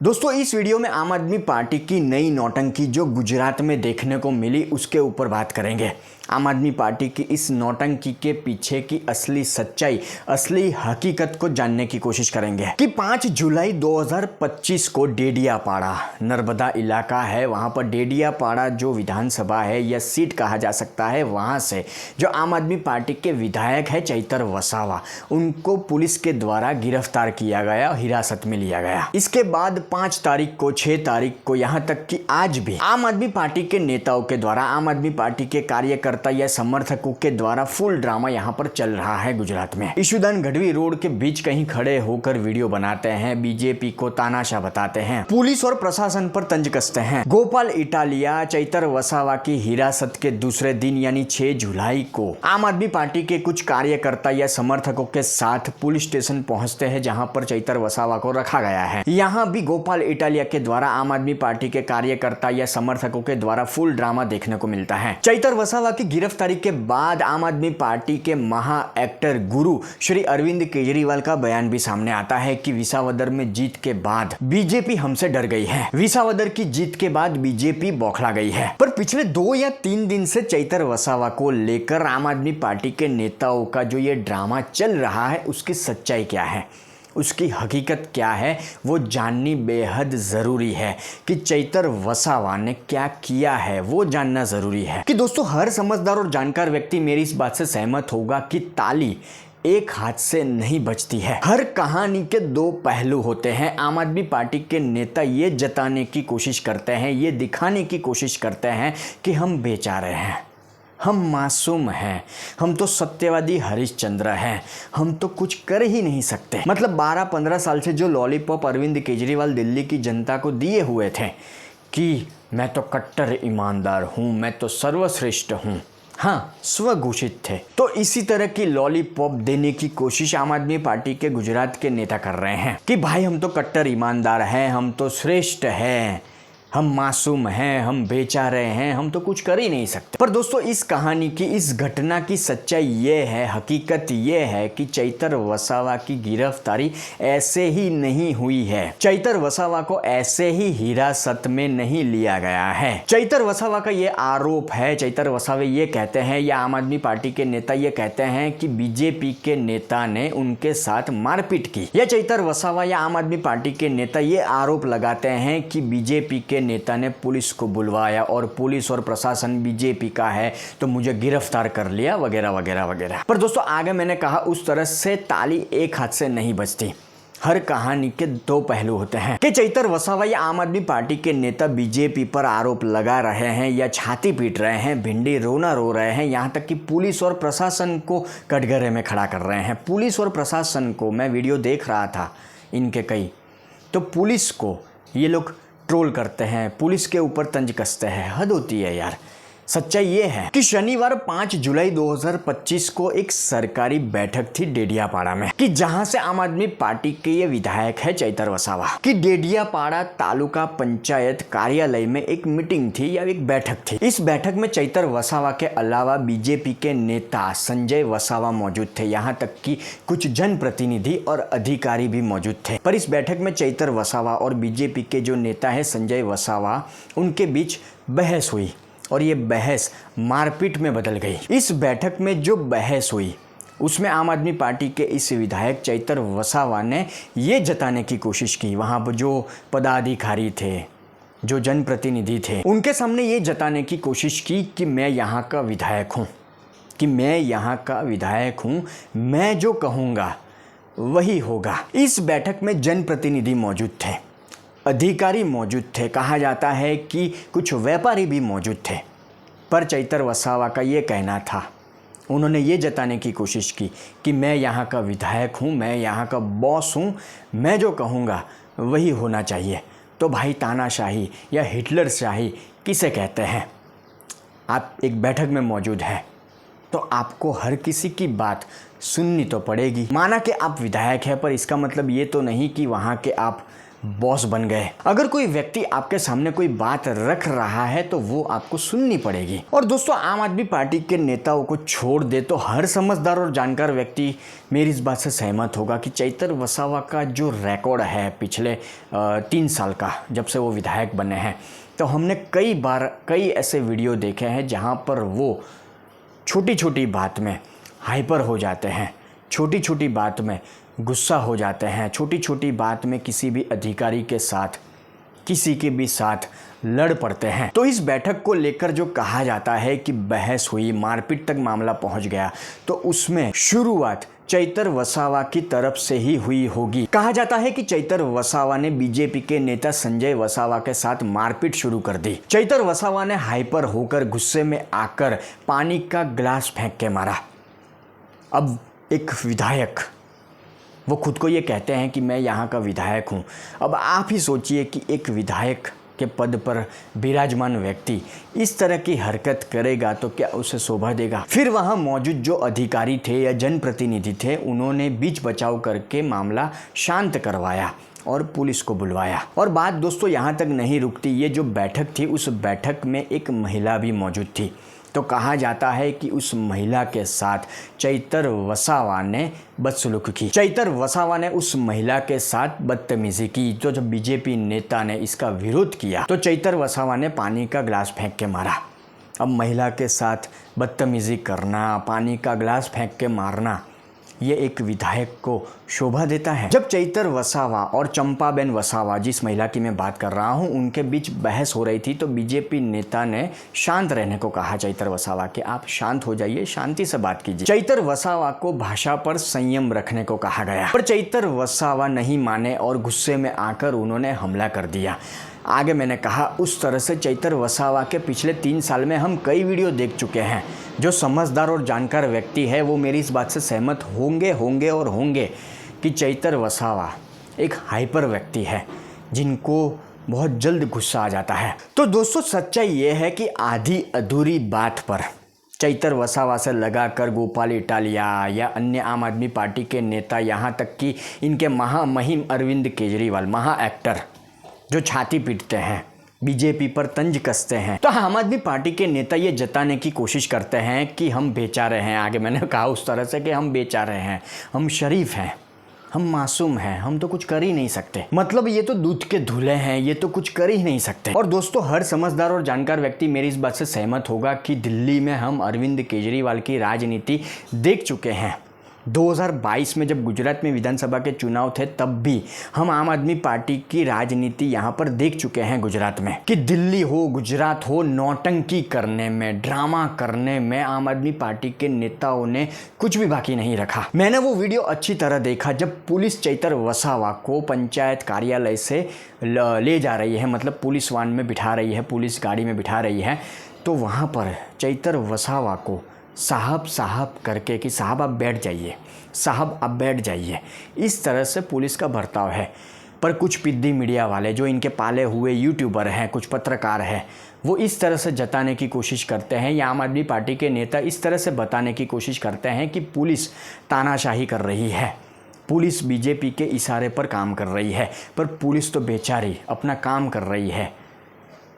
दोस्तों इस वीडियो में आम आदमी पार्टी की नई नौटंकी जो गुजरात में देखने को मिली उसके ऊपर बात करेंगे। आम आदमी पार्टी की इस नौटंकी के पीछे की असली सच्चाई, असली हकीकत को जानने की कोशिश करेंगे कि 5 जुलाई 2025 को डेडियापाड़ा नर्मदा इलाका है, वहां पर डेडियापाड़ा जो विधानसभा है या सीट कहा जा सकता है, वहां से जो आम आदमी पार्टी के विधायक है चैतर वसावा, उनको पुलिस के द्वारा गिरफ्तार किया गया, हिरासत में लिया गया। इसके बाद 5 तारीख को, 6 तारीख को, यहाँ तक कि आज भी आम आदमी पार्टी के नेताओं के द्वारा, आम आदमी पार्टी के कार्यकर्ता या समर्थकों के द्वारा फुल ड्रामा यहाँ पर चल रहा है गुजरात में। ईशुदान गढ़वी रोड के बीच कहीं खड़े होकर वीडियो बनाते हैं, बीजेपी को तानाशाह बताते हैं, पुलिस और प्रशासन पर तंज कसते हैं। गोपाल इटालिया चैतर वसावा की हिरासत के दूसरे दिन यानी 6 जुलाई को आम आदमी पार्टी के कुछ कार्यकर्ता या समर्थकों के साथ पुलिस स्टेशन पहुंचते हैं जहां पर चैतर वसावा को रखा गया है। यहाँ भी गोपाल इटालिया के द्वारा आम आदमी पार्टी के कार्यकर्ता या समर्थकों के द्वारा फुल ड्रामा देखने को मिलता है। चैतर वसावा की गिरफ्तारी के बाद आम आदमी पार्टी के महा एक्टर गुरु श्री अरविंद केजरीवाल का बयान भी सामने आता है कि विसावदर में जीत के बाद बीजेपी हमसे डर गई है, विसावदर की जीत के बाद बीजेपी बौखला गई है। पर पिछले 2 या 3 दिन से चैतर वसावा को लेकर आम आदमी पार्टी के नेताओं का जो ये ड्रामा चल रहा है उसकी सच्चाई क्या है, उसकी हकीकत क्या है, वो जाननी बेहद ज़रूरी है। कि चैतर वसावा ने क्या किया है वो जानना ज़रूरी है। कि दोस्तों हर समझदार और जानकार व्यक्ति मेरी इस बात से सहमत होगा कि ताली एक हाथ से नहीं बजती है। हर कहानी के 2 पहलू होते हैं। आम आदमी पार्टी के नेता ये जताने की कोशिश करते हैं, ये दिखाने की कोशिश करते हैं कि हम बेचारे हैं, हम मासूम हैं, हम तो सत्यवादी हरिश्चंद्र हैं, हम तो कुछ कर ही नहीं सकते। मतलब 12-15 साल से जो लॉलीपॉप अरविंद केजरीवाल दिल्ली की जनता को दिए हुए थे कि मैं तो कट्टर ईमानदार हूँ, मैं तो सर्वश्रेष्ठ हूँ, हाँ स्वघोषित थे, तो इसी तरह की लॉलीपॉप देने की कोशिश आम आदमी पार्टी के गुजरात के नेता कर रहे हैं कि भाई हम तो कट्टर ईमानदार हैं, हम तो श्रेष्ठ हैं, हम मासूम हैं, हम बेचारे हैं, हम तो कुछ कर ही नहीं सकते। पर दोस्तों इस कहानी की, इस घटना की सच्चाई ये है, हकीकत ये है कि चैतर वसावा की गिरफ्तारी ऐसे ही नहीं हुई है। चैतर वसावा को ऐसे ही हिरासत में नहीं लिया गया है। चैतर वसावा का ये आरोप है, चैतर वसावा ये कहते हैं या आम आदमी पार्टी के नेता ये कहते हैं कि बीजेपी के नेता ने उनके साथ मारपीट की। या चैतर वसावा या आम आदमी पार्टी के नेता ये आरोप लगाते हैं कि बीजेपी के नेता ने पुलिस को बुलवाया और पुलिस और प्रशासन बीजेपी का है तो मुझे गिरफ्तार कर लिया, वगैरह वगैरह वगैरह। पर दोस्तों आगे मैंने कहा उस तरह से ताली एक हाथ से नहीं बजती। हर कहानी के 2 पहलू होते हैं। कि चैतर वसावा या आम आदमी पार्टी के नेता बीजेपी पर आरोप लगा रहे हैं या छाती पीट रहे हैं, भिंडी रोना रो रहे हैं, यहाँ तक कि पुलिस और प्रशासन को कटघरे में खड़ा कर रहे हैं। पुलिस और प्रशासन को, मैं वीडियो देख रहा था इनके कई, तो पुलिस को ये लोग ट्रोल करते हैं, पुलिस के ऊपर तंज कसते हैं। हद होती है यार। सच्चाई ये है कि शनिवार 5 जुलाई 2025 को एक सरकारी बैठक थी डेडियापाड़ा में, कि जहां से आम आदमी पार्टी के ये विधायक है चैतर वसावा, कि डेडियापाड़ा तालुका पंचायत कार्यालय में एक मीटिंग थी या एक बैठक थी। इस बैठक में चैतर वसावा के अलावा बीजेपी के नेता संजय वसावा मौजूद थे, यहाँ तक कि कुछ जनप्रतिनिधि और अधिकारी भी मौजूद थे। पर इस बैठक में चैतर वसावा और बीजेपी के जो नेता है संजय वसावा, उनके बीच बहस हुई और ये बहस मारपीट में बदल गई। इस बैठक में जो बहस हुई उसमें आम आदमी पार्टी के इस विधायक चैतर वसावा ने ये जताने की कोशिश की, वहाँ पर जो पदाधिकारी थे, जो जनप्रतिनिधि थे, उनके सामने ये जताने की कोशिश की कि मैं यहाँ का विधायक हूँ, कि मैं यहाँ का विधायक हूँ, मैं जो कहूँगा वही होगा। इस बैठक में जनप्रतिनिधि मौजूद थे, अधिकारी मौजूद थे, कहा जाता है कि कुछ व्यापारी भी मौजूद थे। पर चैतर वसावा का ये कहना था, उन्होंने ये जताने की कोशिश की कि मैं यहाँ का विधायक हूँ, मैं यहाँ का बॉस हूँ, मैं जो कहूँगा वही होना चाहिए। तो भाई तानाशाही या हिटलरशाही किसे कहते हैं? आप एक बैठक में मौजूद हैं तो आपको हर किसी की बात सुननी तो पड़ेगी। माना कि आप विधायक हैं, पर इसका मतलब ये तो नहीं कि वहाँ के आप बॉस बन गए। अगर कोई व्यक्ति आपके सामने कोई बात रख रहा है तो वो आपको सुननी पड़ेगी। और दोस्तों, आम आदमी पार्टी के नेताओं को छोड़ दे तो हर समझदार और जानकार व्यक्ति मेरी इस बात से सहमत होगा कि चैतर वसावा का जो रिकॉर्ड है पिछले 3 साल का, जब से वो विधायक बने हैं, तो हमने कई बार कई ऐसे वीडियो देखे हैं जहाँ पर वो छोटी छोटी बात में हाइपर हो जाते हैं, छोटी छोटी बात में गुस्सा हो जाते हैं, छोटी छोटी बात में किसी भी अधिकारी के साथ, किसी के भी साथ लड़ पड़ते हैं। तो इस बैठक को लेकर जो कहा जाता है कि बहस हुई, मारपीट तक मामला पहुंच गया, तो उसमें शुरुआत चैतर वसावा की तरफ से ही हुई होगी। कहा जाता है कि चैतर वसावा ने बीजेपी के नेता संजय वसावा के साथ मारपीट शुरू कर दी। चैतर वसावा ने हाइपर होकर गुस्से में आकर पानी का गिलास फेंक के मारा। अब एक विधायक, वो खुद को ये कहते हैं कि मैं यहाँ का विधायक हूँ। अब आप ही सोचिए कि एक विधायक के पद पर विराजमान व्यक्ति इस तरह की हरकत करेगा तो क्या उसे शोभा देगा। फिर वहाँ मौजूद जो अधिकारी थे या जनप्रतिनिधि थे, उन्होंने बीच बचाव करके मामला शांत करवाया और पुलिस को बुलवाया। और बात दोस्तों यहाँ तक नहीं रुकती। ये जो बैठक थी, उस बैठक में एक महिला भी मौजूद थी। तो कहा जाता है कि उस महिला के साथ चैतर वसावा ने बदसलूकी की। चैतर वसावा ने उस महिला के साथ बदतमीजी की। तो जब बीजेपी नेता ने इसका विरोध किया तो चैतर वसावा ने पानी का गिलास फेंक के मारा। अब महिला के साथ बदतमीजी करना, पानी का गिलास फेंक के मारना, ये एक विधायक को शोभा देता है। जब चैतर वसावा और चंपाबेन वसावा, जिस महिला की मैं बात कर रहा हूँ, उनके बीच बहस हो रही थी तो बीजेपी नेता ने शांत रहने को कहा चैतर वसावा के, आप शांत हो जाइए, शांति से बात कीजिए। चैतर वसावा को भाषा पर संयम रखने को कहा गया, पर चैतर वसावा नहीं माने और गुस्से में आकर उन्होंने हमला कर दिया। आगे मैंने कहा, उस तरह से चैतर वसावा के पिछले 3 साल में हम कई वीडियो देख चुके हैं। जो समझदार और जानकार व्यक्ति है वो मेरी इस बात से सहमत होंगे कि चैतर वसावा एक हाइपर व्यक्ति है जिनको बहुत जल्द गुस्सा आ जाता है। तो दोस्तों, सच्चाई ये है कि आधी अधूरी बात पर चैतर वसावा से लगाकर गोपाल इटालिया या अन्य आम आदमी पार्टी के नेता, यहाँ तक कि इनके महामहिम अरविंद केजरीवाल, महा एक्टर, जो छाती पीटते हैं, बीजेपी पर तंज कसते हैं, तो आम आदमी पार्टी के नेता ये जताने की कोशिश करते हैं कि हम बेचारे हैं। आगे मैंने कहा उस तरह से कि हम बेचारे हैं, हम शरीफ हैं, हम मासूम हैं, हम तो कुछ कर ही नहीं सकते। मतलब ये तो दूध के धुले हैं, ये तो कुछ कर ही नहीं सकते। और दोस्तों, हर समझदार और जानकार व्यक्ति मेरी इस बात से सहमत होगा कि दिल्ली में हम अरविंद केजरीवाल की राजनीति देख चुके हैं। 2022 में जब गुजरात में विधानसभा के चुनाव थे तब भी हम आम आदमी पार्टी की राजनीति यहाँ पर देख चुके हैं गुजरात में, कि दिल्ली हो, गुजरात हो, नौटंकी करने में, ड्रामा करने में आम आदमी पार्टी के नेताओं ने कुछ भी बाकी नहीं रखा। मैंने वो वीडियो अच्छी तरह देखा जब पुलिस चैतर वसावा को पंचायत कार्यालय से ले जा रही है, मतलब पुलिस वाहन में बिठा रही है, पुलिस गाड़ी में बिठा रही है, तो वहाँ पर चैतर वसावा को साहब करके कि साहब आप बैठ जाइए, साहब आप बैठ जाइए, इस तरह से पुलिस का बर्ताव है। पर कुछ पिद्दी मीडिया वाले जो इनके पाले हुए यूट्यूबर हैं, कुछ पत्रकार हैं, वो इस तरह से जताने की कोशिश करते हैं, या आम आदमी पार्टी के नेता इस तरह से बताने की कोशिश करते हैं कि पुलिस तानाशाही कर रही है, पुलिस बीजेपी के इशारे पर काम कर रही है। पर पुलिस तो बेचारी अपना काम कर रही है।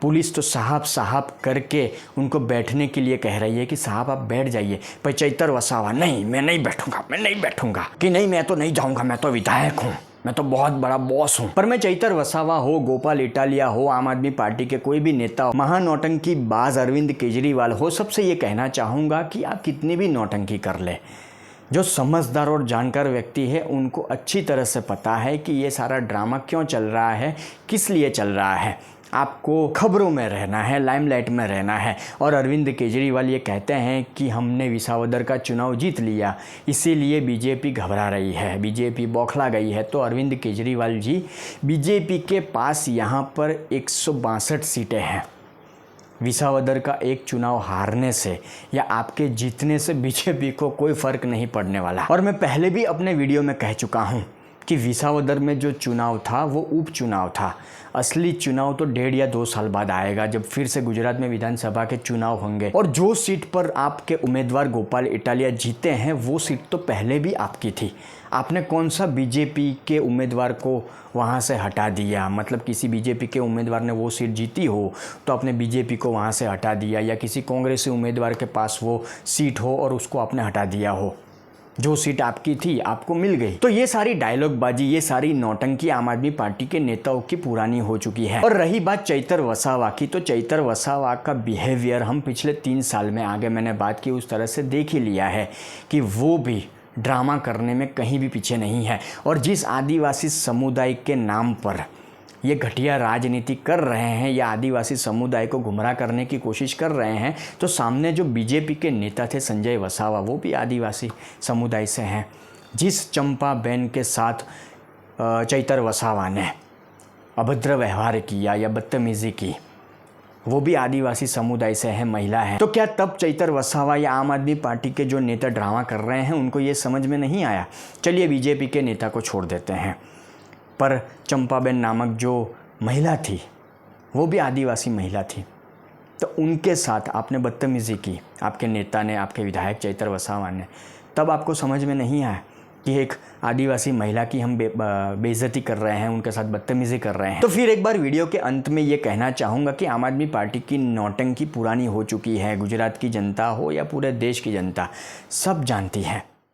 पुलिस तो साहब करके उनको बैठने के लिए कह रही है कि साहब आप बैठ जाइए। पर चैतर वसावा, नहीं मैं नहीं बैठूंगा, कि नहीं मैं तो नहीं जाऊंगा, मैं तो विधायक हूँ, मैं तो बहुत बड़ा बॉस हूँ। पर मैं चैतर वसावा हो, गोपाल इटालिया हो, आम आदमी पार्टी के कोई भी नेता हो, महानौटंकी बाज अरविंद केजरीवाल हो, सबसे ये कहना चाहूँगा कि आप कितनी भी नौटंकी कर ले, जो समझदार और जानकार व्यक्ति है उनको अच्छी तरह से पता है कि ये सारा ड्रामा क्यों चल रहा है, किस लिए चल रहा है। आपको खबरों में रहना है, लाइमलाइट में रहना है। और अरविंद केजरीवाल ये कहते हैं कि हमने विसावदर का चुनाव जीत लिया, इसीलिए बीजेपी घबरा रही है, बीजेपी बौखला गई है। तो अरविंद केजरीवाल जी, बीजेपी के पास यहाँ पर 162 सीटें हैं। विसावदर का एक चुनाव हारने से या आपके जीतने से बीजेपी को कोई फ़र्क नहीं पड़ने वाला। और मैं पहले भी अपने वीडियो में कह चुका हूँ कि विसावदर में जो चुनाव था वो उपचुनाव था। असली चुनाव तो 1.5 या 2 साल बाद आएगा, जब फिर से गुजरात में विधानसभा के चुनाव होंगे। और जो सीट पर आपके उम्मीदवार गोपाल इटालिया जीते हैं वो सीट तो पहले भी आपकी थी, आपने कौन सा बीजेपी के उम्मीदवार को वहाँ से हटा दिया, मतलब किसी बीजेपी के उम्मीदवार ने वो सीट जीती हो तो आपने बीजेपी को वहाँ से हटा दिया, या किसी कांग्रेसी उम्मीदवार के पास वो सीट हो और उसको आपने हटा दिया हो, जो सीट आपकी थी आपको मिल गई। तो ये सारी डायलॉगबाजी, ये सारी नौटंकी आम आदमी पार्टी के नेताओं की पुरानी हो चुकी है। और रही बात चैतर वसावा की, तो चैतर वसावा का बिहेवियर हम पिछले 3 साल में, आगे मैंने बात की उस तरह से देख ही लिया है कि वो भी ड्रामा करने में कहीं भी पीछे नहीं है। और जिस आदिवासी समुदाय के नाम पर ये घटिया राजनीति कर रहे हैं या आदिवासी समुदाय को गुमराह करने की कोशिश कर रहे हैं, तो सामने जो बीजेपी के नेता थे संजय वसावा, वो भी आदिवासी समुदाय से हैं। जिस चंपा बेन के साथ चैतर वसावा ने अभद्र व्यवहार किया या बदतमीज़ी की, वो भी आदिवासी समुदाय से है, महिला है। तो क्या तब चैतर वसावा या आम आदमी पार्टी के जो नेता ड्रामा कर रहे हैं उनको ये समझ में नहीं आया? चलिए बीजेपी के नेता को छोड़ देते हैं, पर चंपाबेन नामक जो महिला थी वो भी आदिवासी महिला थी, तो उनके साथ आपने बदतमीज़ी की, आपके नेता ने, आपके विधायक चैतर वसावा ने। तब आपको समझ में नहीं आया कि एक आदिवासी महिला की हम बेइज्जती कर रहे हैं, उनके साथ बदतमीज़ी कर रहे हैं। तो फिर एक बार वीडियो के अंत में ये कहना चाहूँगा कि आम आदमी पार्टी की नौटंकी पुरानी हो चुकी है। गुजरात की जनता हो या पूरे देश की जनता, सब जानती है